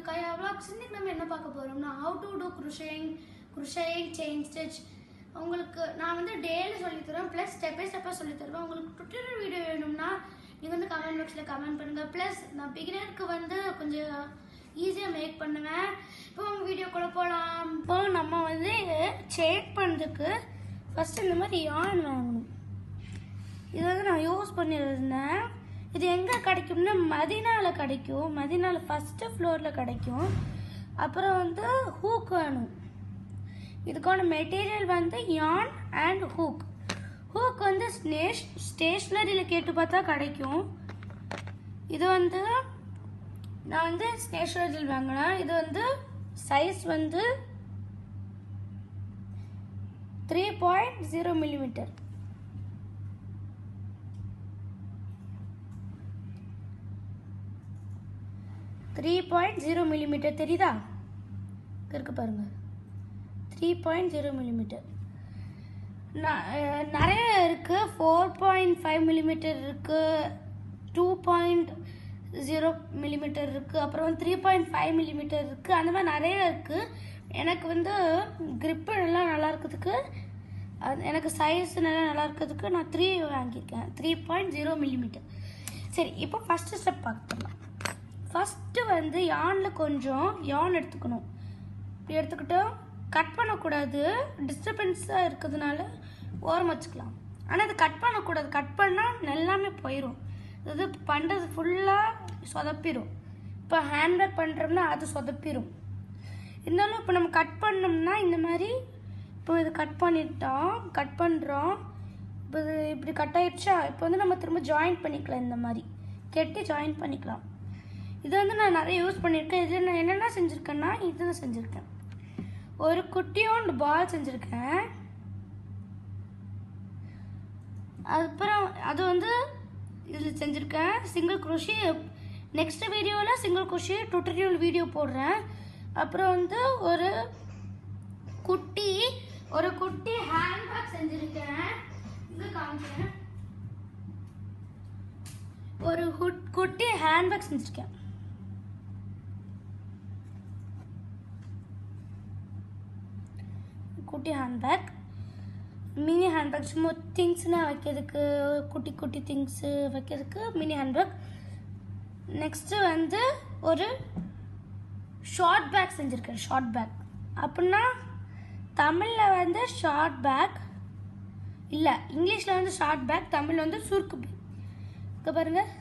to Kaya Vlogs. இன்னைக்கு நம்ம என்ன பார்க்க போறோம்னா how to do crochet chain stitch. உங்களுக்கு நான் வந்து டேல சொல்லி தரேன் ப்ளஸ் ஸ்டெப் பை ஸ்டெப்பா சொல்லி தருவேன். உங்களுக்கு டுட்டோரியல் வீடியோ வேணும்னா நீங்க வந்து கமெண்ட் பாக்ஸ்ல கமெண்ட் பண்ணுங்க. ப்ளஸ் நான் பிகினருக்கு வந்து கொஞ்சம் ஈஸியா மேக் பண்ணுவேன். இப்போ உங்க வீடியோக்குள்ள போலாம். இப்போ நம்ம வந்து செயின் பண்றதுக்கு ஃபர்ஸ்ட் இந்த மாதிரி yarn வாங்கணும். இது வந்து நான் யூஸ் பண்ணிருந்தேன். இது எங்கே கிடைக்கும்னா மதினாவில் கிடைக்கும். மதினாவில் ஃபஸ்ட்டு ஃப்ளோரில் கிடைக்கும். அப்புறம் வந்து ஹூக் வேணும். இதுக்கான மெட்டீரியல் வந்து யான் அண்ட் ஹூக். ஹூக் வந்து ஸ்டேஷ்னரியில் கேட்டு பார்த்தா கிடைக்கும். இது வந்து நான் வந்து ஸ்டேஷ்னரியில் வாங்கினேன். இது வந்து சைஸ் வந்து 3.0 மில்லிமீட்டர். மில்லிமீட்டர் தெரியுதா? இருக்கு பாருங்க, 3.0 மில்லிமீட்டர். நிறைய இருக்கு. 4.5 மில்லிமீட்டர் இருக்கு, 2.0 மில்லிமீட்டர் இருக்கு, அப்புறம் 3.5 மில்லிமீட்டர் இருக்கு. அந்த மாதிரி நிறைய இருக்கு. எனக்கு வந்து கிரிப்பு எல்லாம் நல்லா இருக்கிறதுக்கு, எனக்கு சைஸ் நல்லா இருக்கிறதுக்கு நான் 3 வாங்கியிருக்கேன். 3.0 மில்லிமீட்டர். சரி, இப்போ ஃபர்ஸ்ட் ஸ்டெப் பார்க்கலாம். ஃபஸ்ட்டு வந்து யானில் கொஞ்சம் யான் எடுத்துக்கணும். இப்படி எடுத்துக்கிட்டோம். கட் பண்ணக்கூடாது, டிஸ்டர்பன்ஸாக இருக்கிறதுனால ஓரம் வச்சுக்கலாம். ஆனால் அது கட் பண்ணக்கூடாது. கட் பண்ணால் எல்லாமே போயிடும். இது பண்ணுறது ஃபுல்லாக சொதப்பிடும். இப்போ ஹேண்ட்பேக் பண்ணுறோம்னா அது சொதப்பிடும். இருந்தாலும் இப்போ நம்ம கட் பண்ணோம்னா இந்த மாதிரி, இப்போ இது கட் பண்ணிட்டோம், கட் பண்ணுறோம். இப்போ இது இப்படி கட் ஆயிடுச்சா, இப்போ வந்து நம்ம திரும்ப ஜாயின் பண்ணிக்கலாம். இந்த மாதிரி கெட்டி ஜாயின் பண்ணிக்கலாம். இது வந்து நான் நிறைய யூஸ் பண்ணியிருக்கேன். இதில் நான் என்னென்ன செஞ்சுருக்கேன்னா இதுதான் செஞ்சுருக்கேன். ஒரு குட்டியோண்டு பால் செஞ்சுருக்கேன். அதுக்கப்புறம் அது வந்து இதில் செஞ்சுருக்கேன் சிங்கிள் குரோஷி. நெக்ஸ்ட் வீடியோவில் சிங்கிள் குரோஷி டுட்டோரியல் வீடியோ போடுறேன். அப்புறம் வந்து ஒரு குட்டி ஹேண்ட்பேக் செஞ்சுருக்கேன். இங்கே காமிக்கிறேன். ஒரு குட்டி ஹேண்ட்பேக் செஞ்சுருக்கேன். குட்டி ஹேண்ட்பேக், மினி ஹேண்ட்பேக், சும்மா திங்ஸ்னால் வைக்கிறதுக்கு, குட்டி திங்ஸு வைக்கிறதுக்கு மினி ஹேண்ட்பேக். நெக்ஸ்ட்டு வந்து ஒரு ஷார்ட் பேக் செஞ்சுருக்கேன். ஷார்ட் பேக் அப்படின்னா தமிழில் வந்து ஷார்ட் பேக் இல்லை, இங்கிலீஷில் வந்து ஷார்ட் பேக், தமிழில் வந்து சுருக்கு பேக். இங்கே பாருங்கள்.